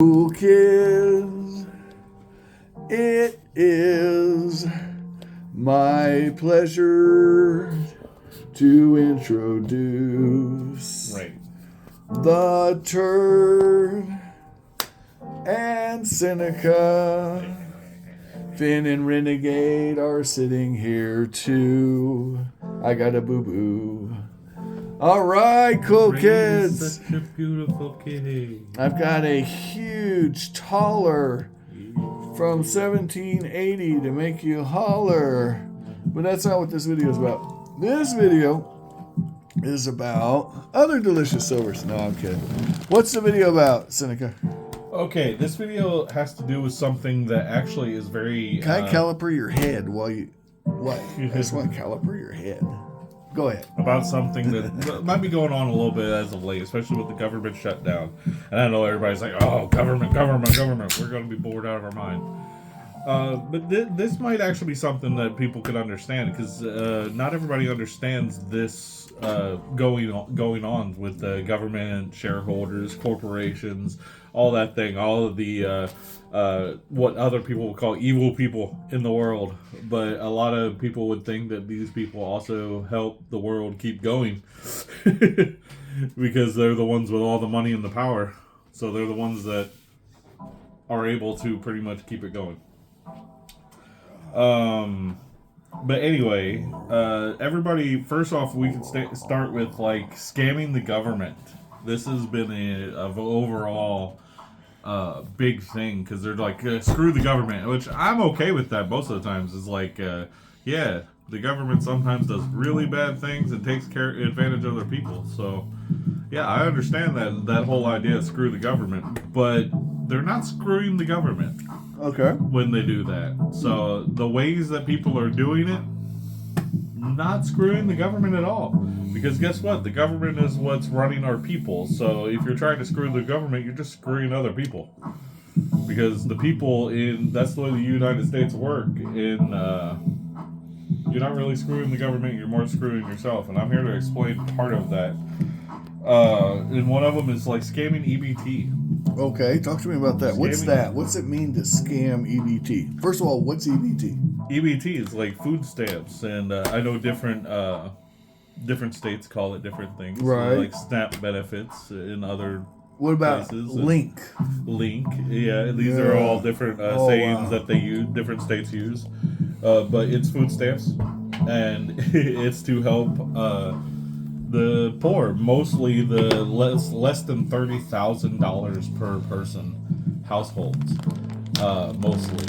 Cool kids, it is my pleasure to introduce the Turd and Seneca. Finn and Renegade are sitting here too. I got a boo-boo. All right, cool kids. Such a beautiful kitty. I've got a huge taller from 1780 to make you holler. But that's not what this video is about. This video is about other delicious silvers. No, I'm kidding. What's the video about, Seneca? Okay, this video has to do with something that actually is very... Can I caliper your head while you... What? I just want to caliper your head. Go ahead. About something that might be going on a little bit as of late, especially with the government shutdown. And I know everybody's like, oh, government. We're going to be bored out of our mind. But this might actually be something that people could understand, because not everybody understands this going on with the government, shareholders, corporations, all that thing, all of the what other people would call evil people in the world. But a lot of people would think that these people also help the world keep going because they're the ones with all the money and the power. So they're the ones that are able to pretty much keep it going. But anyway, everybody, first off, we can start with like scamming the government. This has been an overall big thing, because they're like, screw the government, which I'm okay with that most of the times. Is like, yeah, the government sometimes does really bad things and takes advantage of other people. So, yeah, I understand that whole idea of screw the government, but they're not screwing the government. Okay. When they do that. So the ways that people are doing it, not screwing the government at all. Because guess what? The government is what's running our people. So if you're trying to screw the government, you're just screwing other people. Because the people that's the way the United States work. You're not really screwing the government, you're more screwing yourself. And I'm here to explain part of that. And one of them is like scamming EBT. Okay, talk to me about that. What's that? What's it mean to scam EBT? First of all, what's EBT? EBT is like food stamps, and I know different states call it different things. Right. So like SNAP benefits in other What about places. Link? Link, yeah. These are all different sayings that they use, different states use. But it's food stamps, and it's to help the poor, mostly the less than $30,000 per person households, mostly.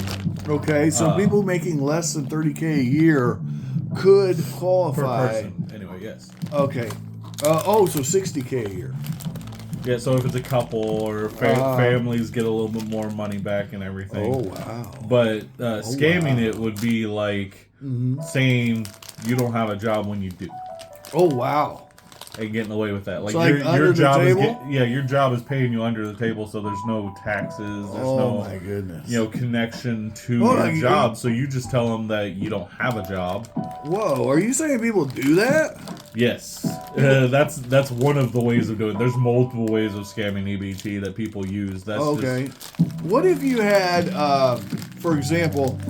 Okay, so people making less than $30K a year could qualify. Per person, anyway, yes. Okay. So $60K a year. Yeah, so if it's a couple or families get a little bit more money back and everything. Oh, wow. But scamming it would be like saying you don't have a job when you do. Oh, wow. And getting away with that, like, so your job is your job is paying you under the table, so there's no taxes, there's no, my goodness, connection to your job. So you just tell them that you don't have a job. Whoa, are you saying people do that? Yes, that's one of the ways of doing it. There's multiple ways of scamming EBT that people use. That's okay. What if you had, for example,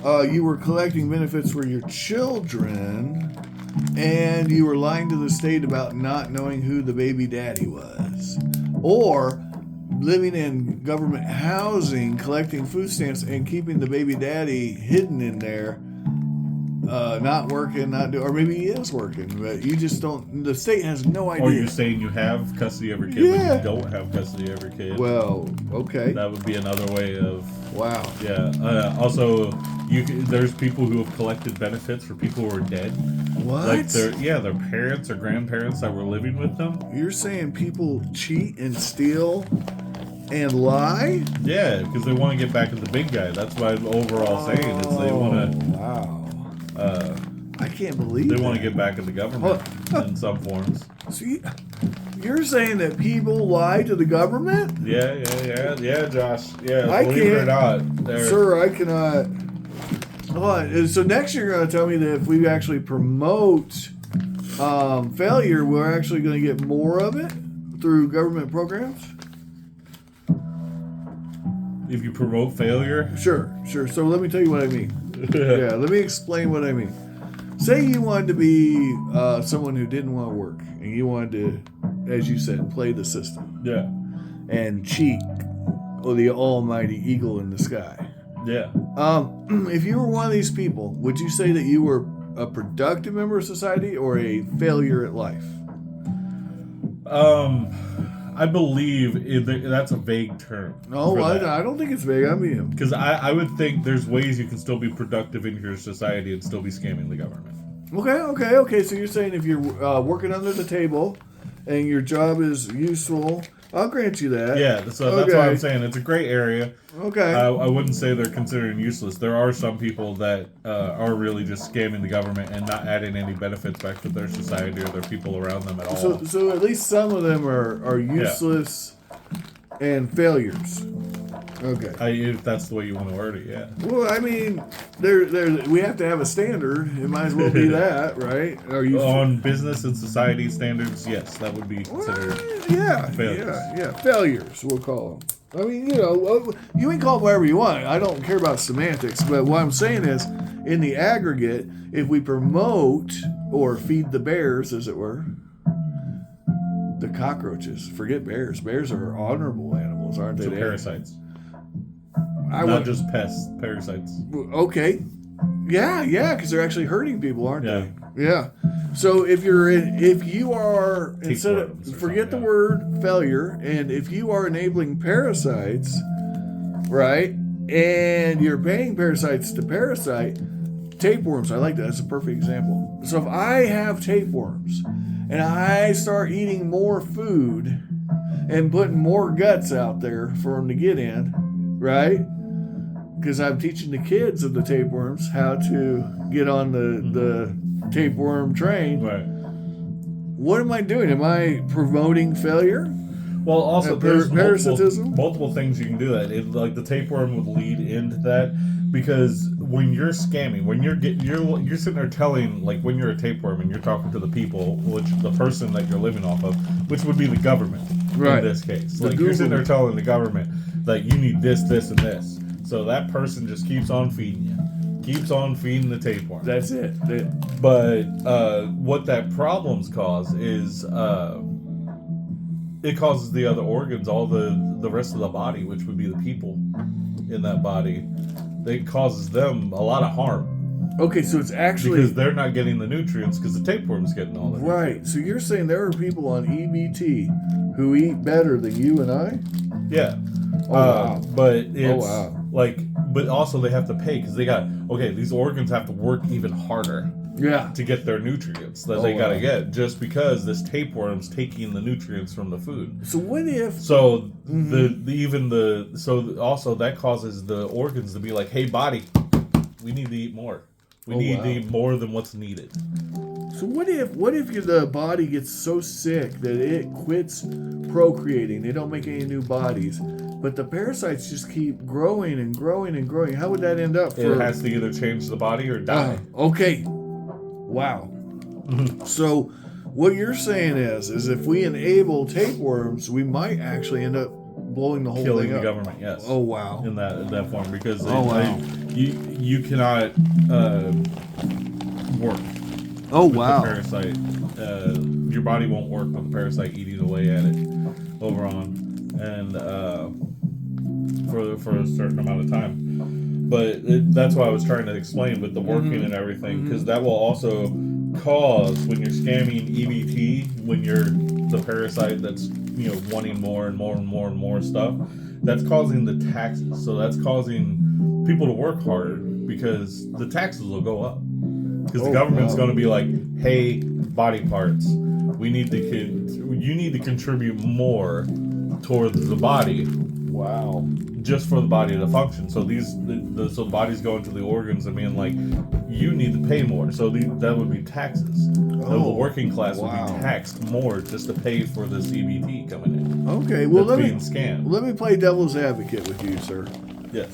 you were collecting benefits for your children, and you were lying to the state about not knowing who the baby daddy was, or living in government housing, collecting food stamps, and keeping the baby daddy hidden in there, not working, or maybe he is working, but you just don't. The state has no idea. Or you're saying you have custody of your kid, but you don't have custody of your kid. Well, okay. That would be another way of. Wow. Yeah. Also, there's people who have collected benefits for people who are dead. What? Like their parents or grandparents that were living with them. You're saying people cheat and steal and lie? Yeah, because they want to get back at the big guy. That's what I'm overall saying is they want to. Wow. I can't believe they want to get back at the government in some forms. So you're saying that people lie to the government? Yeah, Josh. Yeah, I believe it or not. Sir, I cannot. Hold on. So next you're going to tell me that if we actually promote failure, we're actually going to get more of it through government programs? If you promote failure. Sure. So let me tell you what I mean. Yeah, let me explain what I mean. Say you wanted to be someone who didn't want to work, and you wanted to, as you said, play the system. Yeah. And cheat the almighty eagle in the sky. Yeah. If you were one of these people, would you say that you were a productive member of society or a failure at life? I believe that's a vague term. No, I don't think it's vague. I mean, because I would think there's ways you can still be productive in your society and still be scamming the government. Okay. So you're saying if you're working under the table and your job is useful, I'll grant you that. Yeah, so that's why I'm saying it's a gray area. Okay. I wouldn't say they're considered useless. There are some people that are really just scamming the government and not adding any benefits back to their society or their people around them at all. So at least some of them are useless and failures. Okay. If that's the way you want to word it, yeah. Well, I mean, we have to have a standard. It might as well be that, right? On business and society standards, yes, that would be considered failures. Yeah, failures, we'll call them. I mean, you can call them whatever you want. I don't care about semantics, but what I'm saying is, in the aggregate, if we promote or feed the bears, as it were, the cockroaches, forget bears. Bears are honorable animals, aren't they? So parasites. Not just pests, parasites. Okay. Yeah, because they're actually hurting people, aren't they? Yeah. So if you are, instead of, forget the word failure, and if you are enabling parasites, right, and you're paying parasites to parasite, tapeworms, I like that. That's a perfect example. So if I have tapeworms and I start eating more food and putting more guts out there for them to get in, right? Because I'm teaching the kids of the tapeworms how to get on the tapeworm train. Right. What am I doing? Am I promoting failure? Well, also there's parasitism. Multiple things you can do that. Like the tapeworm would lead into that, because when you're scamming, when you're sitting there telling, like when you're a tapeworm and you're talking to the people, which the person that you're living off of, which would be the government in this case. Like you're sitting there telling the government that you need this, this, and this. So that person just keeps on feeding you. Keeps on feeding the tapeworm. That's it. But what that problems cause is it causes the other organs, all the rest of the body, which would be the people in that body, it causes them a lot of harm. Okay, so it's actually... Because they're not getting the nutrients because the tapeworm's getting all the nutrients. Right, so you're saying there are people on EBT who eat better than you and I? Yeah. Oh, wow. But it's but also they have to pay because these organs have to work even harder to get their nutrients that they got to get, just because this tapeworm's taking the nutrients from the food. So what if... So also that causes the organs to be like, hey, body, we need to eat more. We need to eat more than what's needed. So what if the body gets so sick that it quits procreating? They don't make any new bodies, but the parasites just keep growing and growing and growing. How would that end up? It has to either change the body or die. Okay. Wow. So what you're saying is if we enable tapeworms, we might actually end up blowing the whole killing thing the up. government. Yes. Oh wow. In that form, because you cannot work. Oh with wow. The parasite, your body won't work with the parasite eating away at it over on, and for a certain amount of time. But that's why I was trying to explain with the working and everything, because that will also cause, when you're scamming EBT, when you're the parasite that's wanting more and more and more and more stuff, that's causing the taxes. So that's causing people to work harder because the taxes will go up. Because the government's going to be like, hey, body parts, you need to contribute more towards the body. Wow. Just for the body to function. So the body's going to the organs and being like, you need to pay more. So that would be taxes. The working class would be taxed more just to pay for this EBT coming in. Okay, well let me play devil's advocate with you, sir. Yes.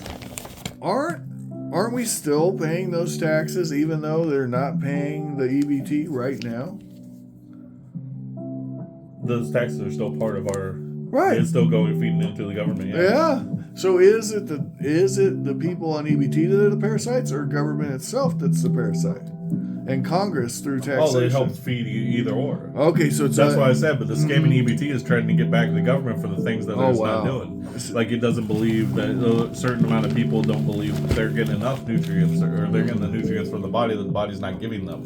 Aren't we still paying those taxes even though they're not paying the EBT right now? Those taxes are still part of our Right. It's still going feeding into the government. Yeah. So is it the people on EBT that are the parasites, or government itself that's the parasite? And Congress through taxation. Oh, it helps feed you either or. Okay, so it's That's why I said, but the scamming EBT is trying to get back at the government for the things that it's not doing. Like, it doesn't believe that a certain amount of people don't believe that they're getting enough nutrients, or they're getting the nutrients from the body that the body's not giving them.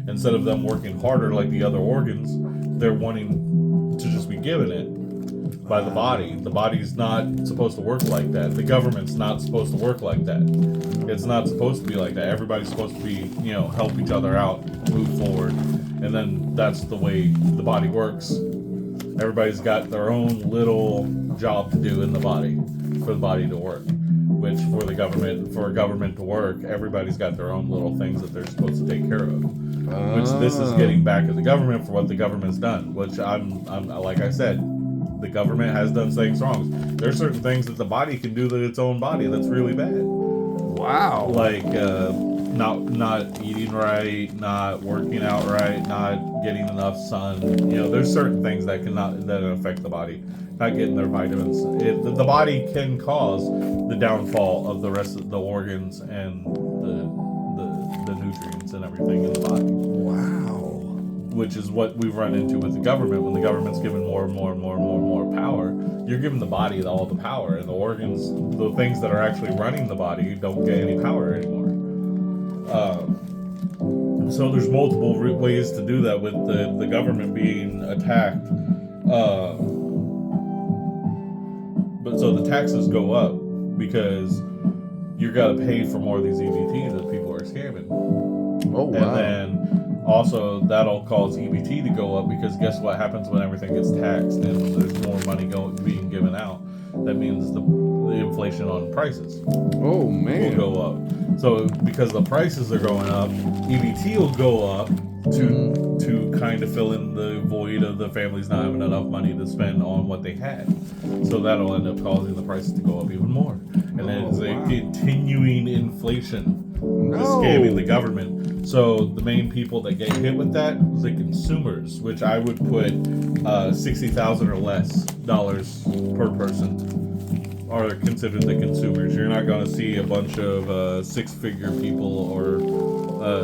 Instead of them working harder like the other organs, they're wanting to just be given it by the body. The body's not supposed to work like that. The government's not supposed to work like that. It's not supposed to be like that. Everybody's supposed to be, help each other out, move forward, and then that's the way the body works. Everybody's got their own little job to do in the body for the body to work. Which for a government to work, everybody's got their own little things that they're supposed to take care of. Which this is getting back at the government for what the government's done. Which I'm like I said, the government has done things wrong. There's certain things that the body can do to its own body that's really bad. Wow. Like not eating right, not working out right, not getting enough sun. There's certain things that affect the body. Not getting their vitamins. The body can cause the downfall of the rest of the organs and the nutrients and everything in the body. Wow. Which is what we've run into with the government. When the government's given more and more and more and more and more power, you're giving the body all the power, and the organs, the things that are actually running the body, don't get any power anymore. So there's multiple ways to do that with the government being attacked. But so the taxes go up because you got to pay for more of these EBT that people are scamming. Oh, wow. And then also that'll cause EBT to go up because guess what happens when everything gets taxed and there's more money being given out? That means the inflation on prices will go up. So because the prices are going up, EBT will go up to kind of fill in the void of the families not having enough money to spend on what they had. So that'll end up causing the prices to go up even more. And then it's a continuing inflation scamming the government. So the main people that get hit with that is the consumers, which I would put $60,000 or less dollars per person are considered the consumers. You're not going to see a bunch of six-figure people or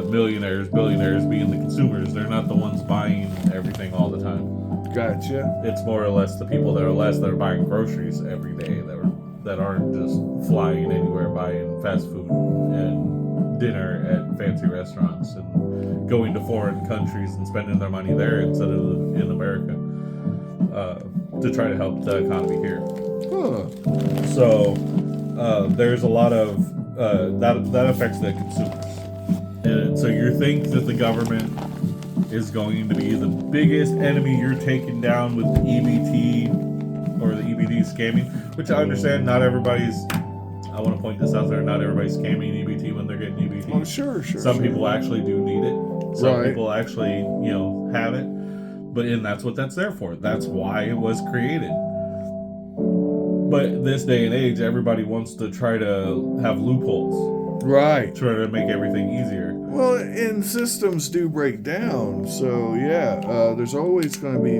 millionaires, billionaires being the consumers. They're not the ones buying everything all the time. Gotcha. It's more or less the people that are buying groceries every day that aren't just flying anywhere buying fast food and dinner at fancy restaurants and going to foreign countries and spending their money there instead of in America to try to help the economy here. Huh. So there's a lot of that affects the consumers. And so you think that the government is going to be the biggest enemy you're taking down with the EBT or the EBT scamming, which I understand not everybody's, I want to point this out there, not everybody's scamming EBT when they're getting EBT. Oh, sure. Some people actually do need it. Some people actually, have it. And that's what that's there for. That's why it was created. But this day and age, everybody wants to try to have loopholes. Right. Try to make everything easier. Well, and systems do break down. So, there's always going to be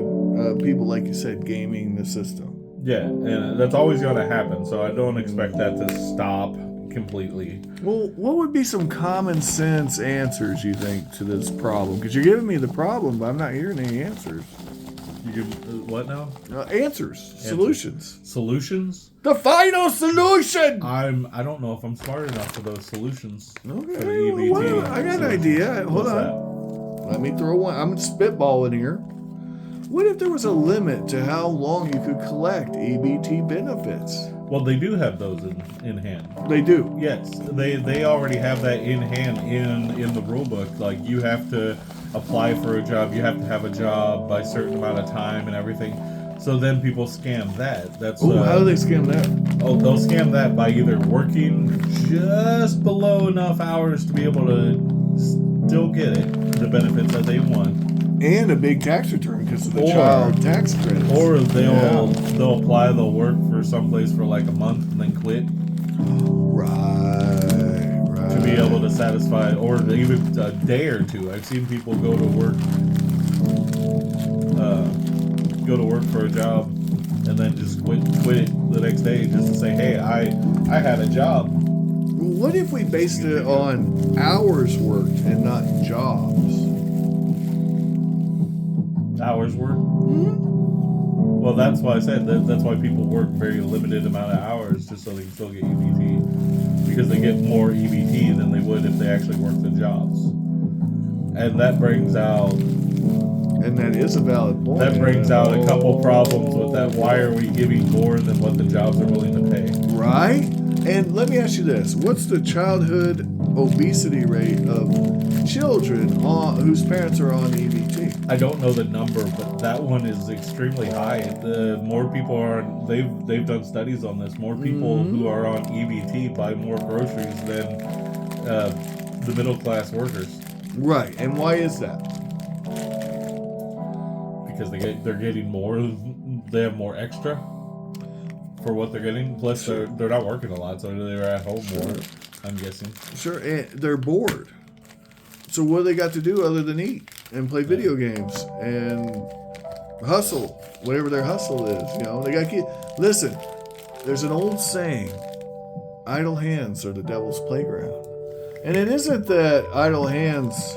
people, like you said, gaming the system. Yeah, and that's always going to happen. So I don't expect that to stop completely. Well, what would be some common sense answers, you think, to this problem? Because you're giving me the problem, but I'm not hearing any answers. You give what now? Answers. Solutions. Solutions? The final solution! I don't know if I'm smart enough for those solutions. Okay, For the EBT. well, I got an idea. Hold on. That? Let me throw one. I'm spitballing here. What if there was a limit to how long you could collect EBT benefits? Well, they do have those in hand. They do. Yes, they already have that in hand in the rule book. Like, you have to apply for a job, you have to have a job by a certain amount of time and everything. So then people scam that. That's how do they scam that? Oh, they'll scam that by either working just below enough hours to be able to still get it, the benefits that they want. And a big tax return because of the child tax credits. Or they'll apply, they'll work for someplace for like a month and then quit. Right. To be able to satisfy, or even a day or two. I've seen people go to work for a job and then just quit it the next day just to say, hey, I had a job. What if we based it on hours worked and not jobs? Hours worked? Well, that's why I said that's why people work very limited amount of hours just so they can still get EBT. Because they get more EBT than they would if they actually worked the jobs. And that brings out... And that is a valid point. That brings out a couple problems with that. Why are we giving more than what the jobs are willing to pay? Right? And let me ask you this. What's the childhood obesity rate of children whose parents are on EBT? I don't know the number, but that one is extremely high. The more people are on, they've done studies on this. More people who are on EBT buy more groceries than the middle class workers. Right. And why is that? Because they're getting more. They have more extra for what they're getting. Plus, they're not working a lot, so they're at home more. I'm guessing. Sure, and they're bored. So what do they got to do other than eat and play video games and hustle, whatever their hustle is? You know, they got kids. Listen, there's an old saying: "Idle hands are the devil's playground," and it isn't that idle hands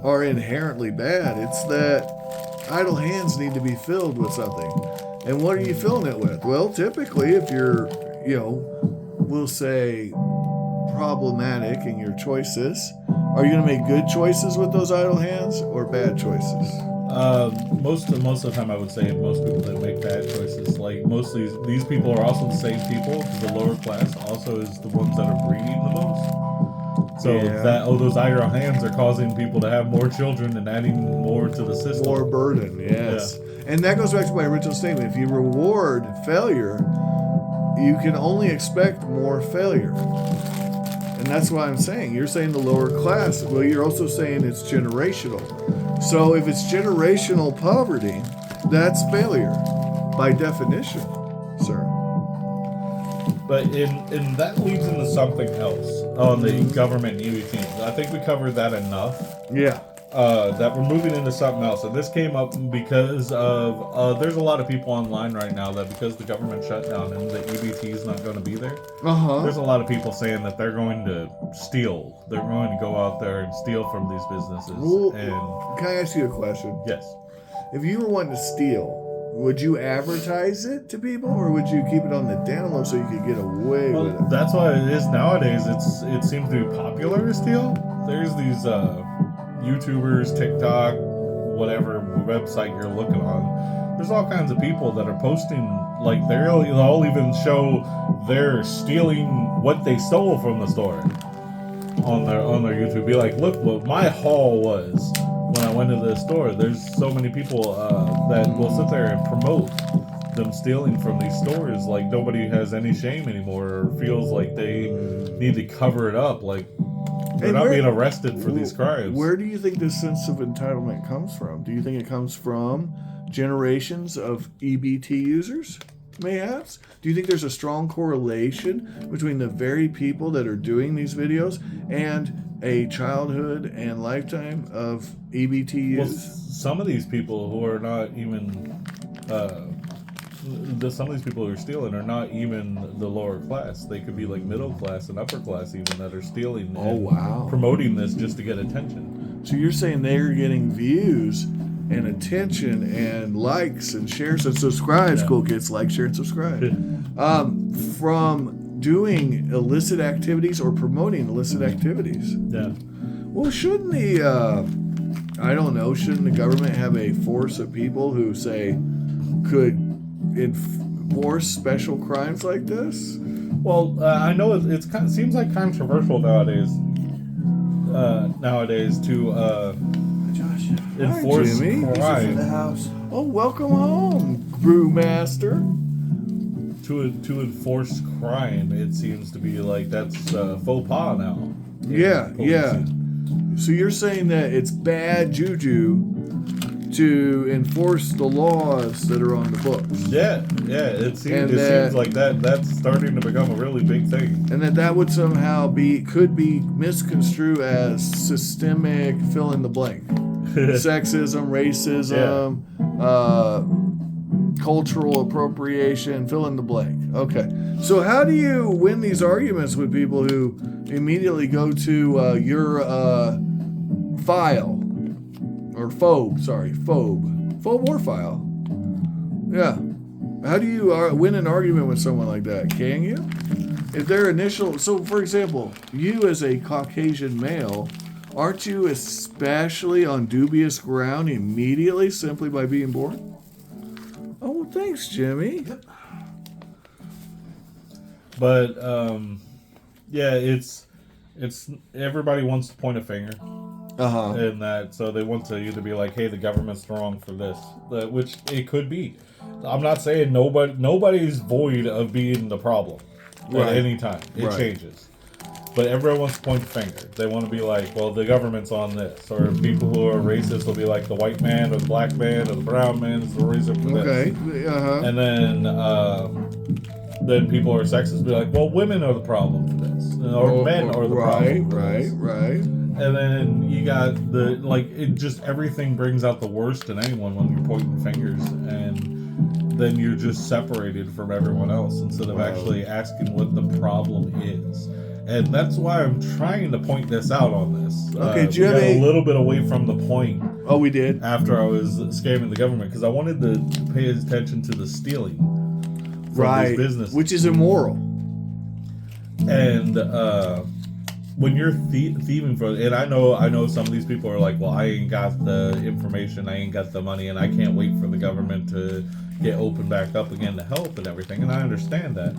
are inherently bad. It's that idle hands need to be filled with something. And what are you filling it with? Well, typically, if you're, we'll say, problematic in your choices, are you going to make good choices with those idle hands or bad choices? Most of the time, I would say most people that make bad choices. Like most of these people are also the same people. The lower class also is the ones that are breeding the most. So those idle hands are causing people to have more children and adding more to the system. More burden, yes. Yeah. And that goes back to my original statement. If you reward failure, you can only expect more failure. And that's what I'm saying. You're saying the lower class. Well, you're also saying it's generational. So if it's generational poverty, that's failure by definition, sir. But and that leads into something else on the government EBT. I think we covered that enough. Yeah. That we're moving into something else. And this came up because of there's a lot of people online right now that because the government shut down and the EBT is not going to be there, there's a lot of people saying that they're going to steal. They're going to go out there and steal from these businesses. Well, can I ask you a question? Yes. If you were wanting to steal, would you advertise it to people, or would you keep it on the down low so you could get away with it? That's why it is nowadays. It seems to be popular to steal. There's these YouTubers, TikTok, whatever website you're looking on. There's all kinds of people that are posting like they'll even show they're stealing what they stole from the store on their YouTube. Be like, look what my haul was when I went to the store. There's so many people that will sit there and promote them stealing from these stores. Like nobody has any shame anymore, or feels like they need to cover it up. Like they're not being arrested for these crimes. Where do you think this sense of entitlement comes from? Do you think it comes from generations of EBT users? Mayhaps? Do you think there's a strong correlation between the very people that are doing these videos and a childhood and lifetime of EBT use? Well, some of these people who are not even some of these people who are stealing are not even the lower class. They could be like middle class and upper class even that are stealing and promoting this just to get attention. So you're saying they're getting views and attention and likes and shares and subscribes. Cool kids, like, share, and subscribe. From doing illicit activities or promoting illicit activities. Yeah. Well, shouldn't shouldn't the government have a force of people who say could enforce special crimes like this? Well, I know it seems like controversial nowadays to enforce crime. Oh, welcome home, brewmaster. To enforce crime, it seems to be like that's faux pas now. Yeah. So you're saying that it's bad juju to enforce the laws that are on the books. Yeah. It seems like that's starting to become a really big thing. And that would somehow could be misconstrued as systemic fill in the blank. Sexism, racism, cultural appropriation, fill in the blank. Okay. So how do you win these arguments with people who immediately go to your file or phobe or file? Yeah. How do you win an argument with someone like that? Can you? If their initial, so for example, you as a Caucasian male, aren't you especially on dubious ground immediately simply by being born? Oh, well, thanks, Jimmy. But yeah, it's everybody wants to point a finger. And that, so they want to either be like, hey, the government's wrong for this, which it could be. I'm not saying nobody's void of being the problem at any time. It changes. But everyone wants to point the finger. They want to be like, well, the government's on this. Or people who are racist will be like, the white man or the black man or the brown man is the reason for this. And then people who are sexist will be like, well, women are the problem for this. Or men are the problem for this. Right. And then you got it just everything brings out the worst in anyone when you're pointing fingers, and then you're just separated from everyone else instead of actually asking what the problem is. And that's why I'm trying to point this out on this. Okay, we got a little bit away from the point. Oh, we did? After I was scamming the government, because I wanted to pay attention to the stealing from these businesses. Which is immoral. And when you're thieving from, and I know some of these people are like, well, I ain't got the information, I ain't got the money, and I can't wait for the government to get open back up again to help and everything, and I understand that.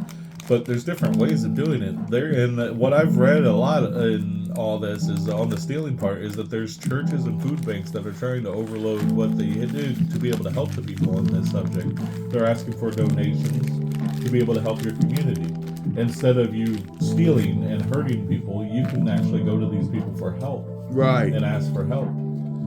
But there's different ways of doing it. And what I've read a lot in all this is on the stealing part is that there's churches and food banks that are trying to overload what they do to be able to help the people on this subject. They're asking for donations to be able to help your community. Instead of you stealing and hurting people, you can actually go to these people for help. And ask for help.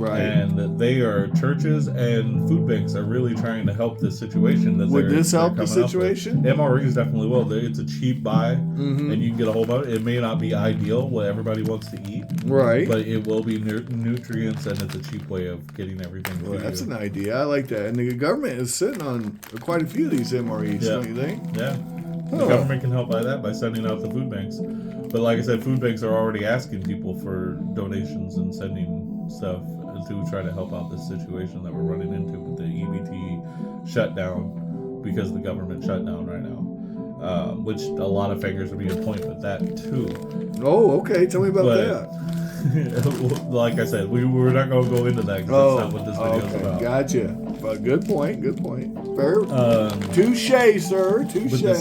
And they are, churches and food banks are really trying to help this situation. Would this help the situation? MREs definitely will. It's a cheap buy, and you can get a whole bunch. It may not be ideal what everybody wants to eat. But it will be nutrients, and it's a cheap way of getting everything to that's an idea. I like that. And the government is sitting on quite a few of these MREs, don't you think? The government can help by that, by sending out the food banks. But like I said, food banks are already asking people for donations and sending stuff to try to help out this situation that we're running into with the EBT shutdown, because the government shut down right now. Which a lot of fingers are being pointed at that too. Oh, okay. Tell me about that. Like I said, we're not going to go into that because that's not what this video is about. Gotcha. But good point. Fair. Touche, sir. Touche. But the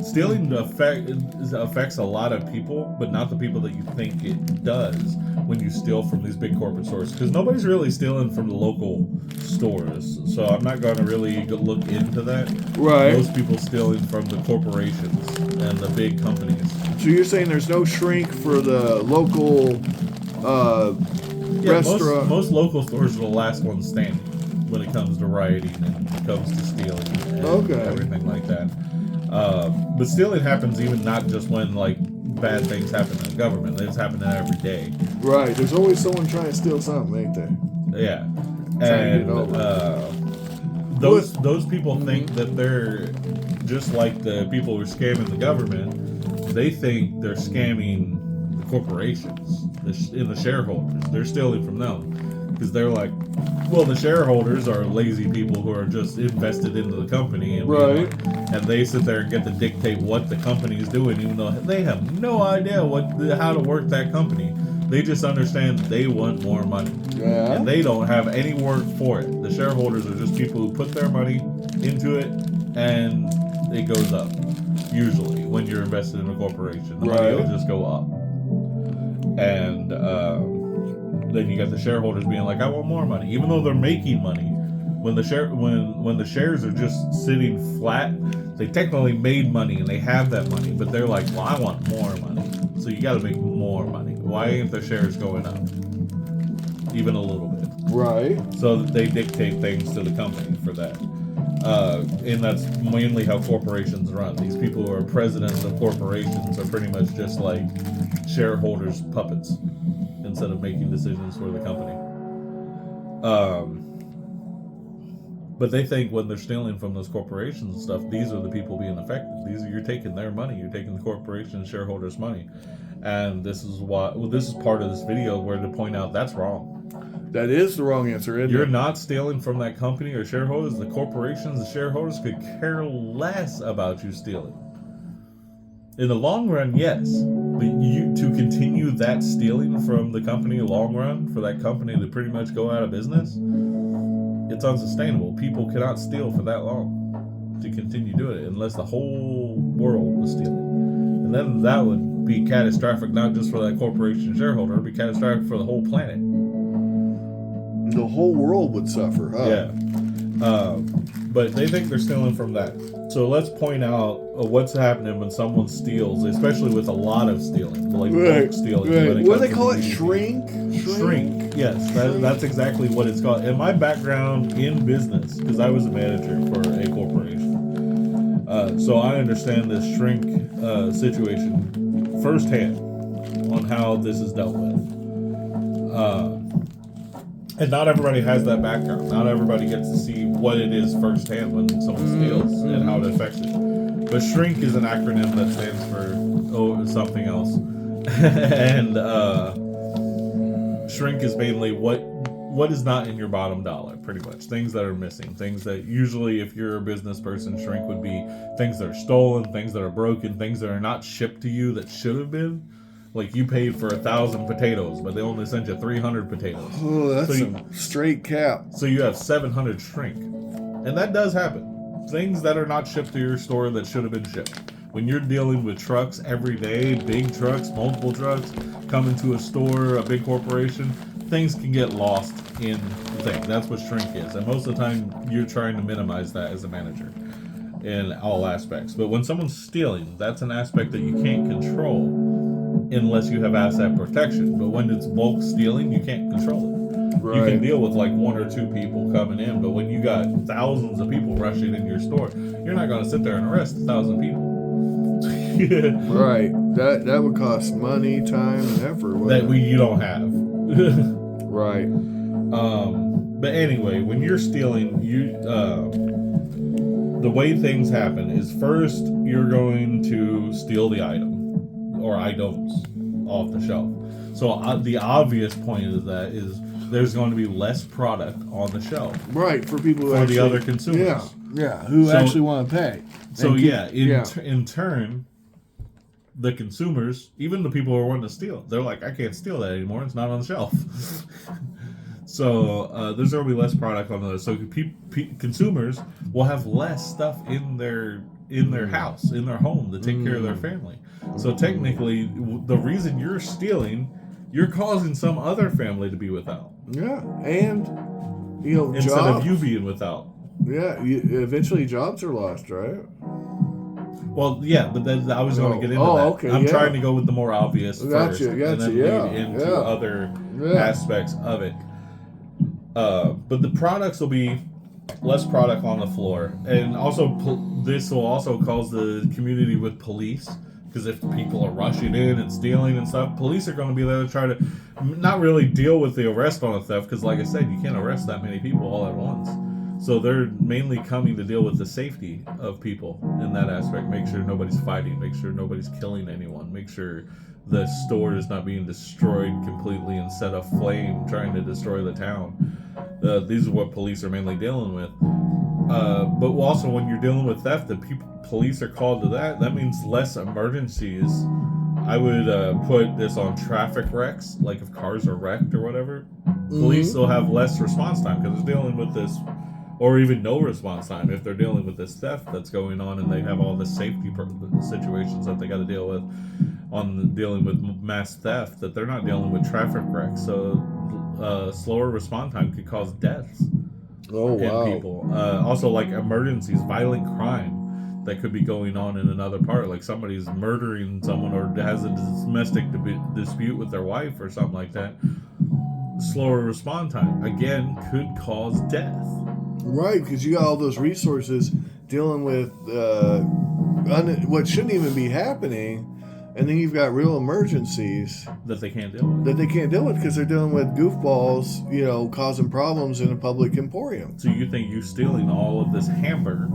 stealing affects a lot of people, but not the people that you think it does when you steal from these big corporate stores. Because nobody's really stealing from the local stores, so I'm not going to really look into that. Most people stealing from the corporations and the big companies. So you're saying there's no shrink for the local restaurant? Most local stores are the last ones standing when it comes to rioting and it comes to stealing and everything like that. But stealing happens even not just when bad things happen in the government. It's happening every day. There's always someone trying to steal something, ain't there? And those people think that they're just like the people who are scamming the government. They think they're scamming the corporations and the shareholders. They're stealing from them because they're like, well, the shareholders are lazy people who are just invested into the company, and and they sit there and get to dictate what the company is doing, even though they have no idea how to work that company. They just understand that they want more money, and they don't have any work for it. The shareholders are just people who put their money into it, and it goes up. Usually, when you're invested in a corporation, the money will just go up, and then you got the shareholders being like, "I want more money," even though they're making money. When the shares are just sitting flat, they technically made money and they have that money, but they're like, "Well, I want more money." So you got to make more money. Why ain't the shares going up even a little bit? So that they dictate things to the company for that. And that's mainly how corporations run. These people who are presidents of corporations are pretty much just like shareholders' puppets instead of making decisions for the company. But they think when they're stealing from those corporations and stuff, these are the people being affected. You're taking their money. You're taking the corporation shareholders' money. And this is this is part of this video where to point out that's wrong. That is the wrong answer, isn't You're it? not stealing from that company or shareholders. The corporations, the shareholders could care less about you stealing. In the long run, yes. But to continue that stealing from the company long run, for that company to pretty much go out of business, it's unsustainable. People cannot steal for that long to continue doing it unless the whole world was stealing. And then that would be catastrophic, not just for that corporation shareholder, it would be catastrophic for the whole planet. The whole world would suffer, huh? Yeah. But they think they're stealing from that. So let's point out what's happening when someone steals, especially with a lot of stealing, like bulk stealing. Right. What do they call it? Shrink? Shrink. Yes, that's exactly what it's called. In my background in business, because I was a manager for a corporation, so I understand this shrink situation firsthand on how this is dealt with. And not everybody has that background. Not everybody gets to see what it is firsthand when someone steals and how it affects it. But shrink is an acronym that stands for something else. And shrink is mainly what is not in your bottom dollar, pretty much. Things that are missing. Things that usually, if you're a business person, shrink would be things that are stolen, things that are broken, things that are not shipped to you that should have been. Like you paid for 1,000 potatoes, but they only sent you 300 potatoes. Oh, that's some straight cap. So you have 700 shrink. And that does happen. Things that are not shipped to your store that should have been shipped. When you're dealing with trucks every day, big trucks, multiple trucks, coming to a store, a big corporation, things can get lost in things. That's what shrink is. And most of the time, you're trying to minimize that as a manager in all aspects. But when someone's stealing, that's an aspect that you can't control unless you have asset protection. But when it's bulk stealing, you can't control it. Right. You can deal with like 1 or 2 people coming in, but when you got thousands of people rushing in your store, you're not going to sit there and arrest 1,000 people. Right. That would cost money, time, and effort. That you don't have. Right. But anyway, when you're stealing, the way things happen is first you're going to steal the item or items off the shelf. So the obvious point of that is there's going to be less product on the shelf. Right, for people who the other consumers. Yeah, who actually want to pay. So in turn, the consumers, even the people who are wanting to steal, they're like, I can't steal that anymore. It's not on the shelf. So there's going to be less product on those. So consumers will have less stuff in their house, in their home to take care of their family. So technically, the reason you're stealing, you're causing some other family to be without. Yeah, and instead jobs, of you being without. Yeah, eventually jobs are lost, right? Well, yeah, but then I was going to get into that. Okay, I'm trying to go with the more obvious first, and then lead into other aspects of it. But the products will be less product on the floor, and also this will also cause the community with police. Because if people are rushing in and stealing and stuff, police are going to be there to try to not really deal with the arrest on a theft. Because like I said, you can't arrest that many people all at once. So they're mainly coming to deal with the safety of people in that aspect. Make sure nobody's fighting. Make sure nobody's killing anyone. Make sure the store is not being destroyed completely and set aflame trying to destroy the town. These are what police are mainly dealing with. But also when you're dealing with theft, police are called to that. That means less emergencies. I would put this on traffic wrecks, like if cars are wrecked or whatever. Police will have less response time because they're dealing with this, or even no response time if they're dealing with this theft that's going on and they have all the safety situations that they got to deal with on dealing with mass theft, that they're not dealing with traffic wrecks. So slower response time could cause deaths in people. Also, like emergencies, violent crime that could be going on in another part, like somebody's murdering someone or has a domestic dispute with their wife or something like that. Slower response time again could cause death. Right, because you got all those resources dealing with what shouldn't even be happening, And then you've got real emergencies that they can't deal with. Because they're dealing with goofballs, causing problems in a public emporium. So you think you stealing all of this hamburger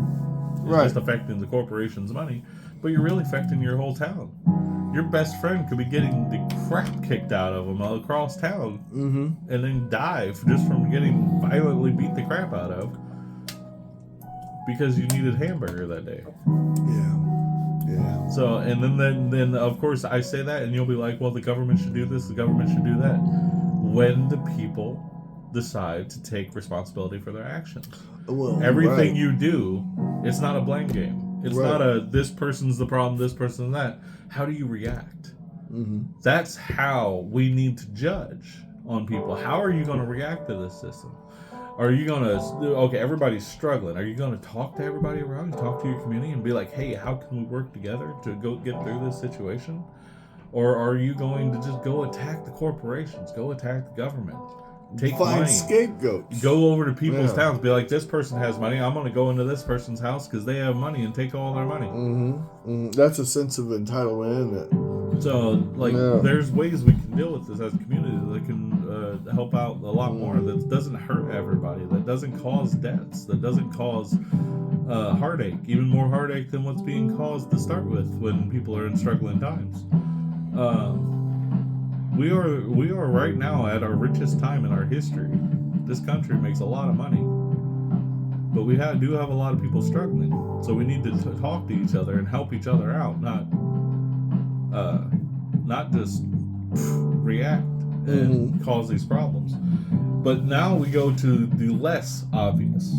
is Right. just affecting the corporation's money, but you're really affecting your whole town. Your best friend could be getting the crap kicked out of him across town, Mm-hmm. and then die just from getting violently beat the crap out of because you needed hamburger that day. Yeah. So, and then of course I say that, and you'll be like, well, the government should do this, the government should do that. When do people decide to take responsibility for their actions? Well, Everything right. you do, it's not a blame game. It's Right. not a this person's the problem, this person's that. How do you react? Mm-hmm. That's how we need to judge on people. How are you going to react to this system? Are you going to, okay, everybody's struggling. Are you going to talk to everybody around you, talk to your community and be like, hey, how can we work together to go get through this situation? Or are you going to just go attack the corporations, go attack the government? Take Find money. scapegoats. Go over to people's Yeah. towns. Be like, this person has money. I'm going to go into this person's house because they have money and take all their money. Mm-hmm. Mm-hmm. That's a sense of entitlement, isn't it? So, Yeah. there's ways we can deal with this as a community that can help out a lot more. That doesn't hurt everybody. That doesn't cause deaths. That doesn't cause heartache. Even more heartache than what's being caused to start with when people are in struggling times. We are right now at our richest time in our history. This country makes a lot of money, but we do have a lot of people struggling. So we need to talk to each other and help each other out, not just react and cause these problems. But now we go to the less obvious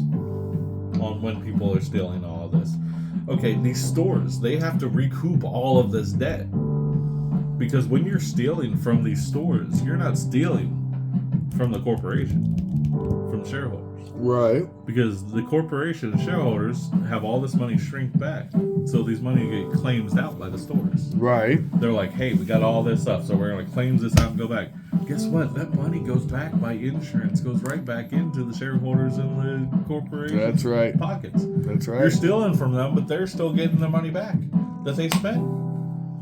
on when people are stealing all of this. Okay, these stores, they have to recoup all of this debt. Because when you're stealing from these stores, you're not stealing from the corporation, from shareholders. Right. Because the corporation and shareholders have all this money shrink back. So these money get claims out by the stores. Right. They're like, hey, we got all this stuff, so we're going to claim this out and go back. Guess what? That money goes back by insurance, goes right back into the shareholders and the corporation That's right. pockets. That's right. You're stealing from them, but they're still getting their money back that they spent.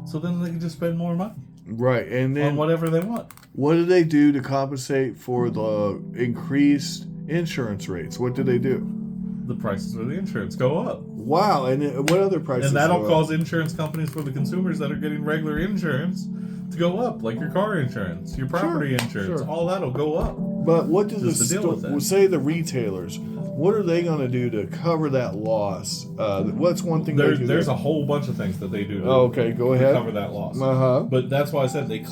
So then they can just spend more money Right. And on then whatever they want. what do they do to compensate for the increased insurance rates? What do they do? The prices of the insurance go up. Wow. And then what other prices? And that'll go up? cause insurance companies for the consumers that are getting regular insurance to go up, like your car insurance, your property insurance. sure. All that'll go up. But what does Just to deal with that. say the retailers? What are they going to do to cover that loss? What's one thing they do? There's a whole bunch of things that they do to, Oh, okay, go to ahead. cover that loss. Uh-huh. But that's why I said the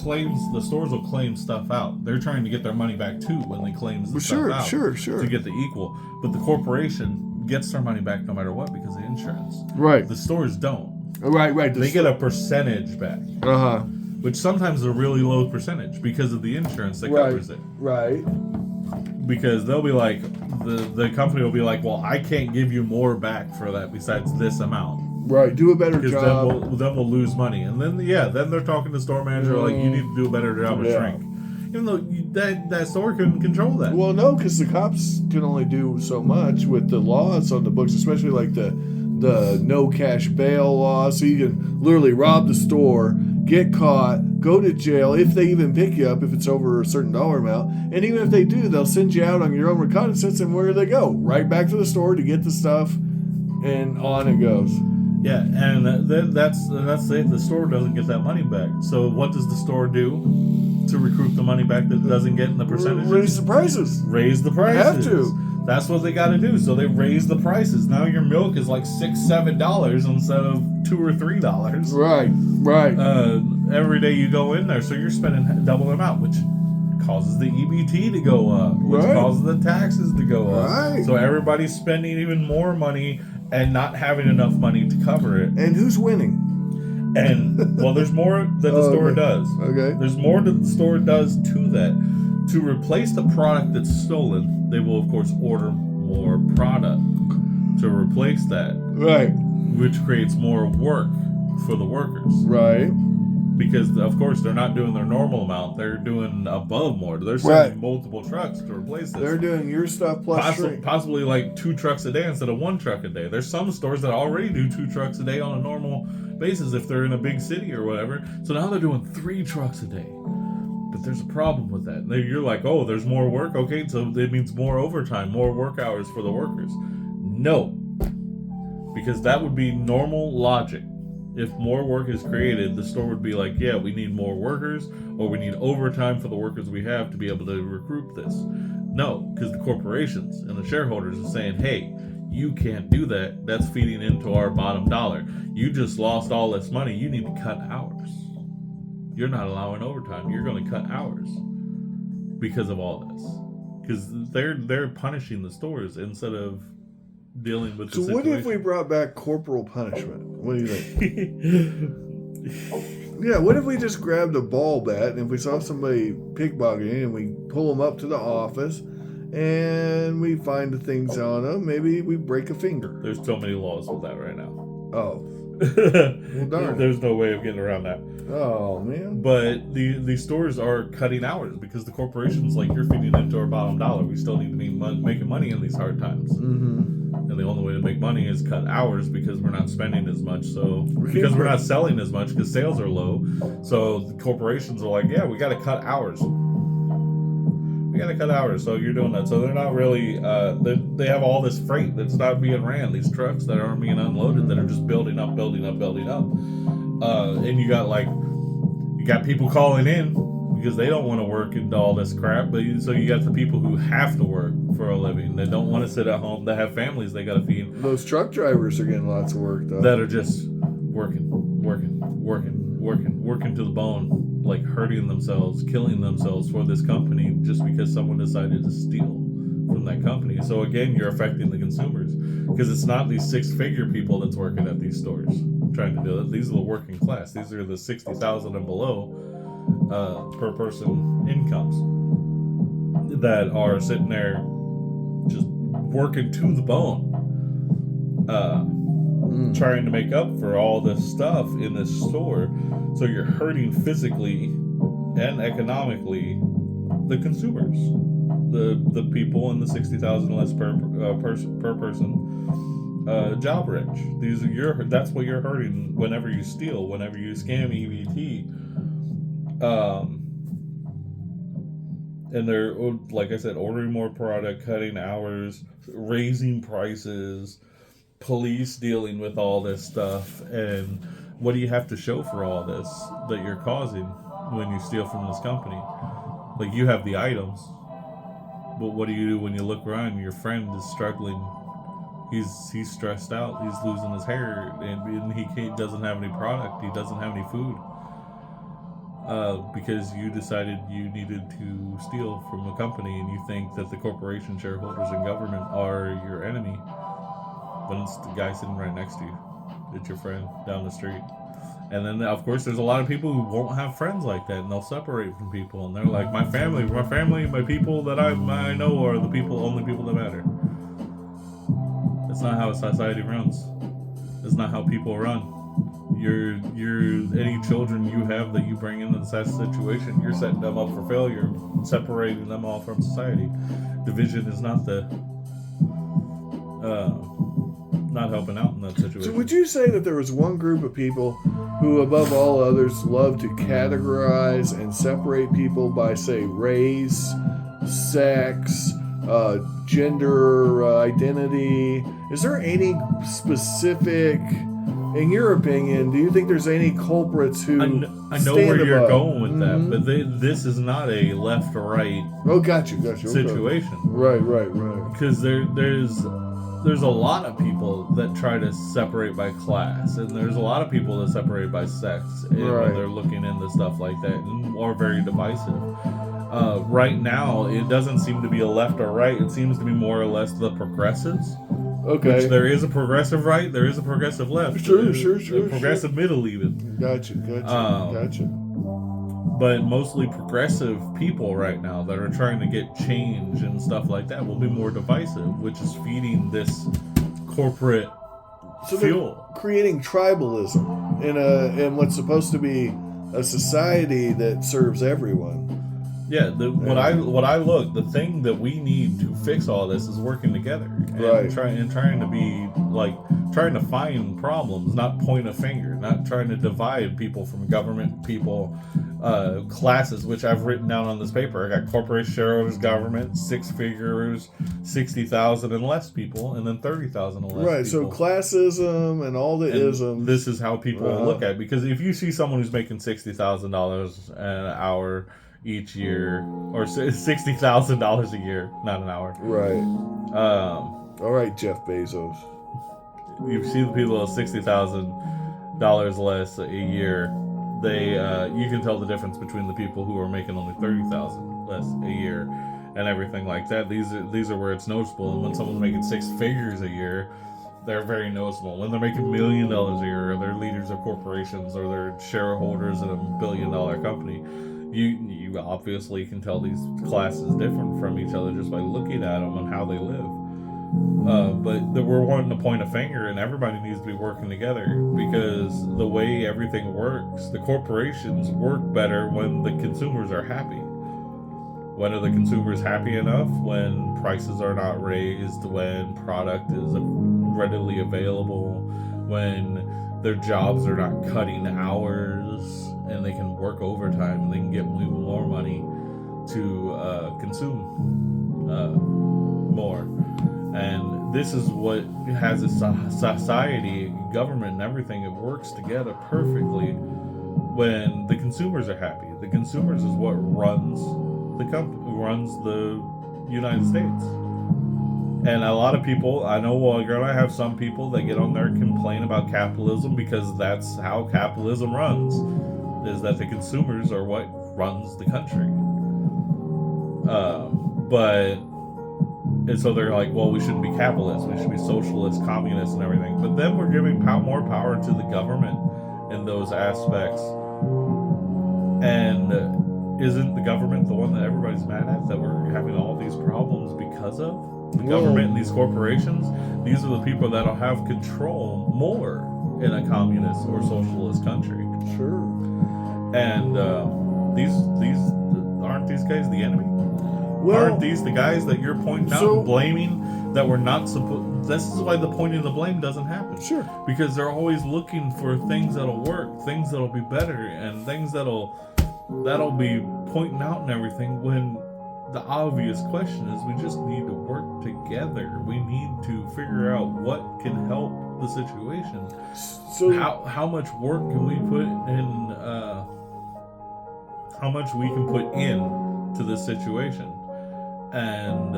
stores will claim stuff out. They're trying to get their money back too when they claim the stuff out Sure. to get the equal. But the corporation gets their money back no matter what because of insurance. Right. The stores don't. Right. They get a percentage back, Uh-huh. which sometimes is a really low percentage because of the insurance that covers it. Right. Because they'll be like, the company will be like, well, I can't give you more back for that besides this amount. Right. Do a better Because job. then we'll lose money. And then, then they're talking to the store manager like, you need to do a better job of shrink. Even though that store couldn't control that. Well, no, because the cops can only do so much with the laws on the books, especially like the no cash bail law. So you can literally rob the store, get caught, go to jail if they even pick you up if it's over a certain dollar amount. And even if they do, they'll send you out on your own reconnaissance. And where do they go? Right back to the store to get the stuff, and on it goes. Yeah, and that's it. The store doesn't get that money back. So what does the store do to recoup the money back that it doesn't get in the percentages? Raise the prices. Raise the prices. Have to. That's what they got to do. So they raise the prices. Now your milk is like $6-7 instead of $2 or $3. Right. Every day you go in there, so you're spending double the amount, which causes the EBT to go up, which Right. causes the taxes to go up. Right. So everybody's spending even more money and not having enough money to cover it. And who's winning? And well, there's more that the store Okay. does. Okay. There's more that the store does to that. To replace the product that's stolen, they will of course order more product to replace that, Right. which creates more work for the workers. Right. Because of course they're not doing their normal amount; they're doing above more. They're sending Right. multiple trucks to replace this. They're doing your stuff plus shrink. Possibly like 2 trucks a day instead of 1 truck a day. There's some stores that already do 2 trucks a day on a normal basis if they're in a big city or whatever. So now they're doing 3 trucks a day. But there's a problem with that. You're like, oh, there's more work? Okay, so it means more overtime, more work hours for the workers. No. Because that would be normal logic. If more work is created, the store would be like, yeah, we need more workers, or we need overtime for the workers we have to be able to recruit this. No, because the corporations and the shareholders are saying, hey, you can't do that. That's feeding into our bottom dollar. You just lost all this money. You need to cut hours. You're not allowing overtime. You're going to cut hours because of all this. Because they're punishing the stores instead of dealing with the situation. So what if we brought back corporal punishment? What do you think? Yeah, what if we just grabbed a ball bat and if we saw somebody pickpocketing and we pull them up to the office and we find the things on them, maybe we break a finger. There's so many laws with that right now. Oh. Well, darn. There's no way of getting around that. Oh, man. But the stores are cutting hours because the corporation's like, you're feeding into our bottom dollar. We still need to be making money in these hard times. Mm-hmm. And the only way to make money is cut hours because we're not spending as much. So because we're not selling as much because sales are low. So the corporations are like, yeah, we got to cut hours. We got to cut hours. So you're doing that. So they're not really, they have all this freight that's not being ran. These trucks that aren't being unloaded that are just building up. And you got people calling in because they don't want to work into all this crap. But so you got the people who have to work for a living. They don't want to sit at home. They have families they got to feed. Those truck drivers are getting lots of work, though. That are just working to the bone, like hurting themselves, killing themselves for this company just because someone decided to steal from that company. So again, you're affecting the consumers because it's not these 6-figure people that's working at these stores trying to do it. These are the working class. These are the 60,000 and below per person incomes that are sitting there just working to the bone, trying to make up for all this stuff in this store. So you're hurting physically and economically the consumers, the people in the 60,000 less per person job rich. That's what you're hurting whenever you steal, whenever you scam EBT. And they're, like I said, ordering more product, cutting hours, raising prices, police dealing with all this stuff. And what do you have to show for all this that you're causing when you steal from this company? Like, you have the items, but what do you do when you look around and your friend is struggling? He's stressed out. He's losing his hair, and he doesn't have any product. He doesn't have any food. Because you decided you needed to steal from a company and you think that the corporation shareholders and government are your enemy, but it's the guy sitting right next to you. It's your friend down the street. And then, of course, there's a lot of people who won't have friends like that, and they'll separate from people, and they're like, my family, my people that I know are the only people that matter. That's not how society runs. That's not how people run. Any children you have that you bring into this situation, you're setting them up for failure, separating them all from society. Division is not not helping out in that situation. So would you say that there was one group of people who, above all others, love to categorize and separate people by, say, race, sex, gender identity? Is there any specific... In your opinion, do you think there's any culprits who I know where you're going with that, but this is not a left or right gotcha. situation. Okay. Right. Because there's a lot of people that try to separate by class, and there's a lot of people that separate by sex, and when they're looking into stuff like that, and are very divisive. Right now, it doesn't seem to be a left or right. It seems to be more or less the progressives. Okay. Which there is a progressive right, there is a progressive left. Sure. Progressive middle even. Gotcha. But mostly progressive people right now that are trying to get change and stuff like that will be more divisive, which is feeding this corporate fuel. Creating tribalism in what's supposed to be a society that serves everyone. Yeah, what I look, the thing that we need to fix all this is working together, and Right. trying to be like trying to find problems, not point a finger, not trying to divide people from government, people, classes, which I've written down on this paper. I got corporation, shareholders, government, six figures, 60,000 and less people, and then 30,000 and less. Right. People. So classism and all the isms. This is how people look at it, because if you see someone who's making $60,000 an hour each year, or $60,000 a year, not an hour. Right. All right, Jeff Bezos. You see the people with $60,000 less a year. They, you can tell the difference between the people who are making only $30,000 less a year, and everything like that. These are where it's noticeable. And when someone's making six figures a year, they're very noticeable. When they're making $1 million a year, or they're leaders of corporations, or they're shareholders in a $1 billion company, you obviously can tell these classes different from each other just by looking at them and how they live. But we're wanting to point a finger, and everybody needs to be working together, because the way everything works, the corporations work better when the consumers are happy. When are the consumers happy enough? When prices are not raised, when product is readily available, when their jobs are not cutting hours, and they can work overtime, and they can get more money to consume more. And this is what has a society, government, and everything. It works together perfectly when the consumers are happy. The consumers is what runs the United States. And a lot of people, I know, well, you're gonna have some people that get on there and complain about capitalism, because that's how capitalism runs, is that the consumers are what runs the country. And so they're like, well, we shouldn't be capitalists, we should be socialists, communists, and everything. But then we're giving more power to the government in those aspects. And isn't the government the one that everybody's mad at, that we're having all these problems because of? The government and these corporations, these are the people that'll have control more in a communist or socialist country. Sure. And these aren't these guys the enemy? Well, aren't these the guys that you're pointing out and blaming, that we're not supposed? This is why the pointing the blame doesn't happen. Sure. Because they're always looking for things that'll work, things that'll be better, and things that'll be pointing out and everything, when the obvious question is, we just need to work together. We need to figure out what can help the situation. So how much work can we put in, how much we can put in to this situation. And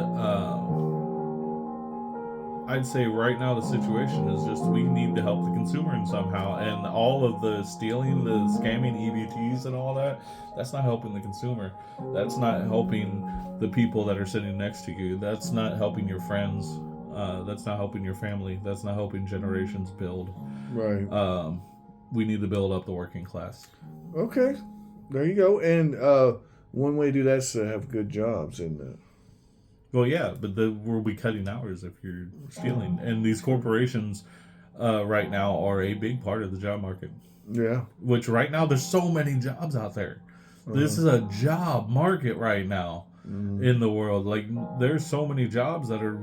I'd say right now the situation is just, we need to help the consumer in somehow. And all of the stealing, the scamming, EBTs and all that, that's not helping the consumer. That's not helping the people that are sitting next to you. That's not helping your friends. That's not helping your family. That's not helping generations build. Right. We need to build up the working class. Okay. There you go. And one way to do that is to have good jobs. And well, yeah, but we'll be cutting hours if you're stealing. And these corporations right now are a big part of the job market. Yeah. Which right now, there's so many jobs out there. This is a job market right now in the world. Like, there's so many jobs that are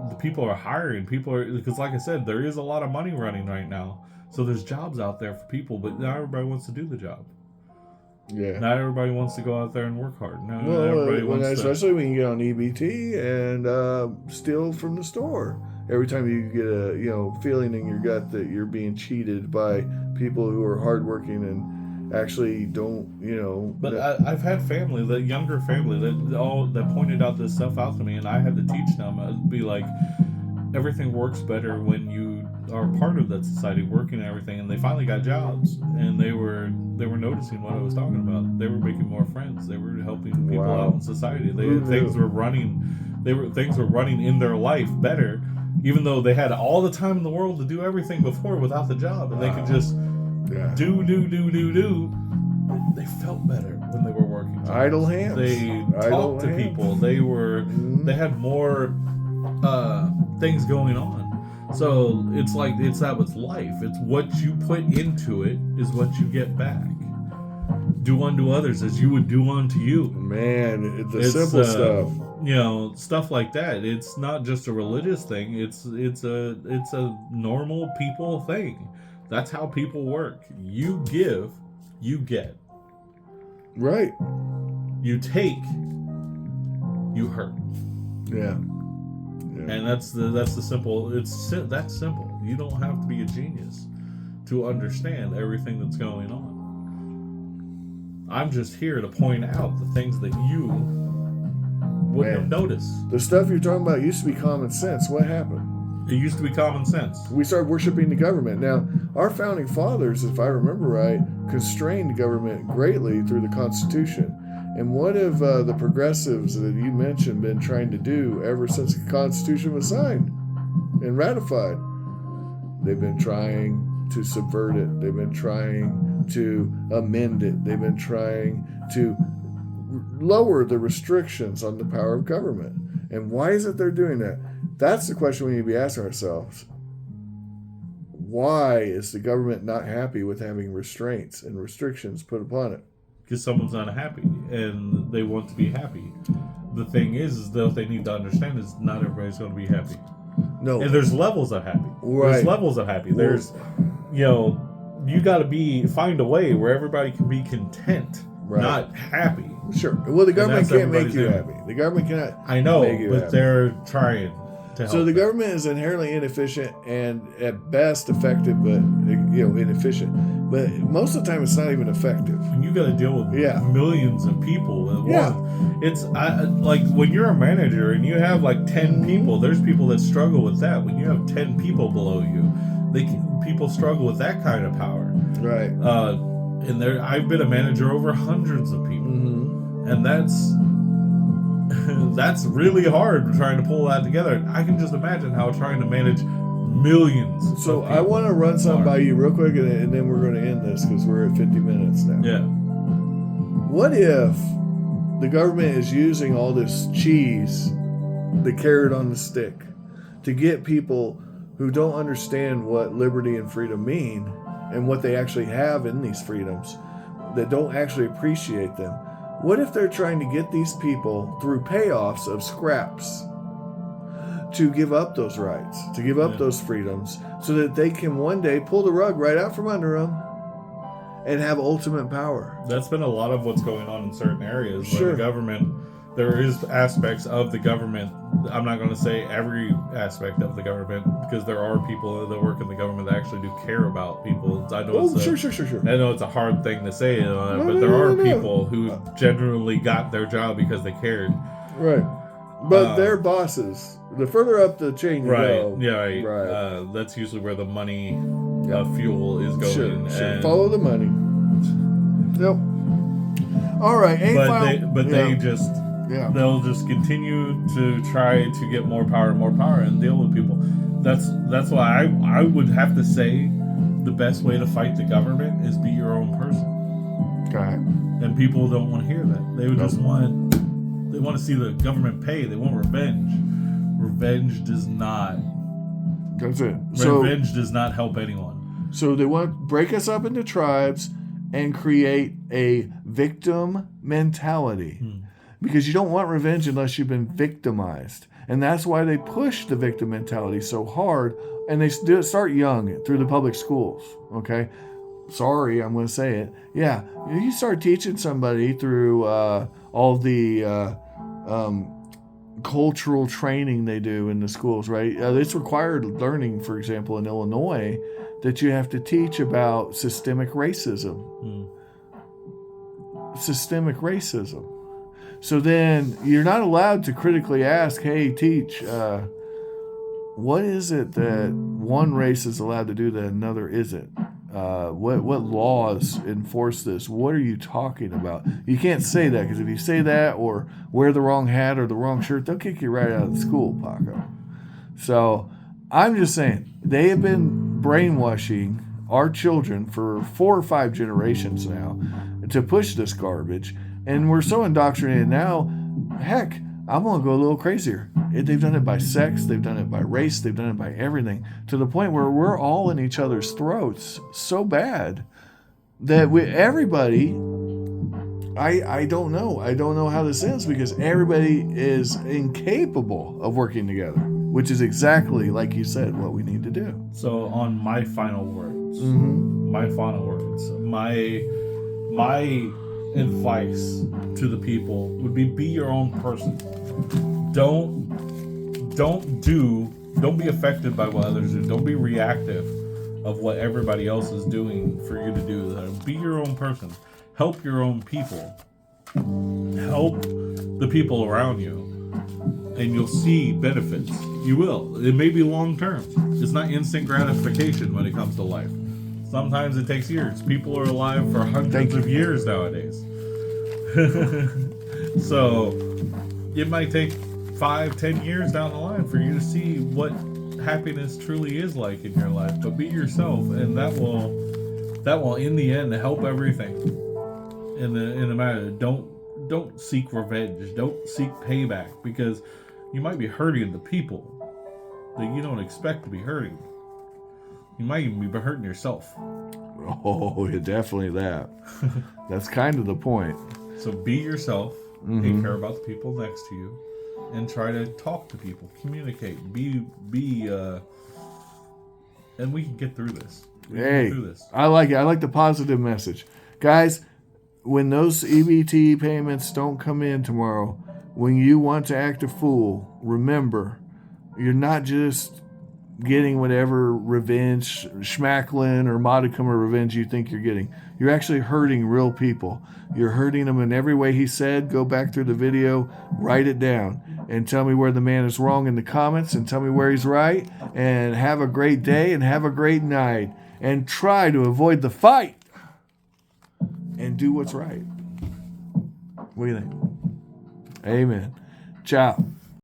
the people are hiring. Because like I said, there is a lot of money running right now. So there's jobs out there for people, but not everybody wants to do the job. Yeah. Not everybody wants to go out there and work hard. Not well, everybody wants especially when you get on EBT and steal from the store. Every time you get a feeling in your gut that you're being cheated by people who are hardworking and actually don't. But I've had family, the younger family, that pointed out this stuff out to me, and I had to teach them. I'd be like, everything works better when you are part of that society, working and everything. And they finally got jobs, and they were noticing what I was talking about. They were making more friends. They were helping people out in society. Things were running in their life better, even though they had all the time in the world to do everything before without the job, and they could just do. They felt better when they were working jobs. Idle hands. They talked to people. They had more things going on. So it's that with life. It's what you put into it is what you get back. do unto others as you would do unto you. Man, the simple stuff. You know, stuff like that. It's not just a religious thing. It's a normal people thing. That's how people work. You give, you get. Right. You take, you hurt. Yeah. And that's the simple. That's simple. You don't have to be a genius to understand everything that's going on. I'm just here to point out the things that you wouldn't have noticed. The stuff you're talking about used to be common sense. What happened? It used to be common sense. We started worshiping the government. Now, our founding fathers, if I remember right, constrained the government greatly through the Constitution. And what have the progressives that you mentioned been trying to do ever since the Constitution was signed and ratified? They've been trying to subvert it. They've been trying to amend it. They've been trying to lower the restrictions on the power of government. And why is it they're doing that? That's the question we need to be asking ourselves. Why is the government not happy with having restraints and restrictions put upon it? Because someone's unhappy and they want to be happy. The thing is though, they need to understand is not everybody's going to be happy. No. And there's levels of happy. Right. There's levels of happy. There's, you got to find a way where everybody can be content, not happy. Sure. Well, the government can't make you happy. The government cannot. I know, make you but happy. they're trying to help. So the government is inherently inefficient and at best effective, but inefficient. But most of the time, it's not even effective. When you got to deal with millions of people at once, it's like when you're a manager and you have like 10 people. There's people that struggle with that. When you have 10 people below you, people struggle with that kind of power. Right. And I've been a manager over hundreds of people, and that's really hard trying to pull that together. I can just imagine how trying to manage millions. So I want to run something by you real quick, and then we're going to end this because we're at 50 minutes now. Yeah. What if the government is using all this cheese, the carrot on the stick, to get people who don't understand what liberty and freedom mean and what they actually have in these freedoms, that don't actually appreciate them? What if they're trying to get these people through payoffs of scraps to give up those rights, to give up those freedoms, so that they can one day pull the rug right out from under them and have ultimate power? That's been a lot of what's going on in certain areas where the government, there is aspects of the government. I'm not going to say every aspect of the government, because there are people that work in the government that actually do care about people. I know Sure. I know it's a hard thing to say, but there are people who generally got their job because they cared. Right. But they're bosses. The further up the chain you go. Right. That's usually where the money fuel is going. Sure. Follow the money. Yep. All right. They'll just continue to try to get more power and deal with people. That's why I would have to say the best way to fight the government is be your own person. Okay. And people don't want to hear that. They would just want to see the government pay. They want revenge. Revenge does not. That's it. Revenge does not help anyone. So they want to break us up into tribes and create a victim mentality. Because you don't want revenge unless you've been victimized. And that's why they push the victim mentality so hard. And they start young through the public schools. Okay? Sorry, I'm going to say it. Yeah, you start teaching somebody through all the cultural training they do in the schools, right? It's required learning, for example, in Illinois, that you have to teach about systemic racism. Systemic racism. So then you're not allowed to critically ask, hey, teach, what is it that one race is allowed to do that another isn't? What laws enforce this? What are you talking about? You can't say that, because if you say that or wear the wrong hat or the wrong shirt, they'll kick you right out of the school, Paco. So I'm just saying, they have been brainwashing our children for 4 or 5 generations now to push this garbage. And we're so indoctrinated now, heck, I'm going to go a little crazier. They've done it by sex, they've done it by race, they've done it by everything, to the point where we're all in each other's throats so bad that everybody I don't know. I don't know how this ends because everybody is incapable of working together, which is exactly, like you said, what we need to do. So on my final words, Mm-hmm. my advice to the people would be your own person. Don't be affected by what others do. Don't be reactive of what everybody else is doing for you to do. Be your own person. Help your own people. Help the people around you. And you'll see benefits. You will. It may be long term. It's not instant gratification when it comes to life. Sometimes it takes years. People are alive for hundreds of years nowadays. So it might take 5-10 years down the line for you to see what happiness truly is like in your life. But be yourself, and that will in the end help everything in the matter. Don't seek revenge. Don't seek payback, because you might be hurting the people that you don't expect to be hurting. You might even be hurting yourself. Oh, yeah, definitely that. That's kind of the point. So be yourself. Mm-hmm. Take care about the people next to you, and try to talk to people, communicate, and we can get through this. I like it. I like the positive message. Guys, when those EBT payments don't come in tomorrow, when you want to act a fool, remember, you're not just getting whatever revenge, schmacklin or modicum of revenge you think you're getting. You're actually hurting real people. You're hurting them in every way he said. Go back through the video, write it down, and tell me where the man is wrong in the comments, and tell me where he's right. And have a great day and have a great night. And try to avoid the fight and do what's right. What do you think? Amen. Ciao.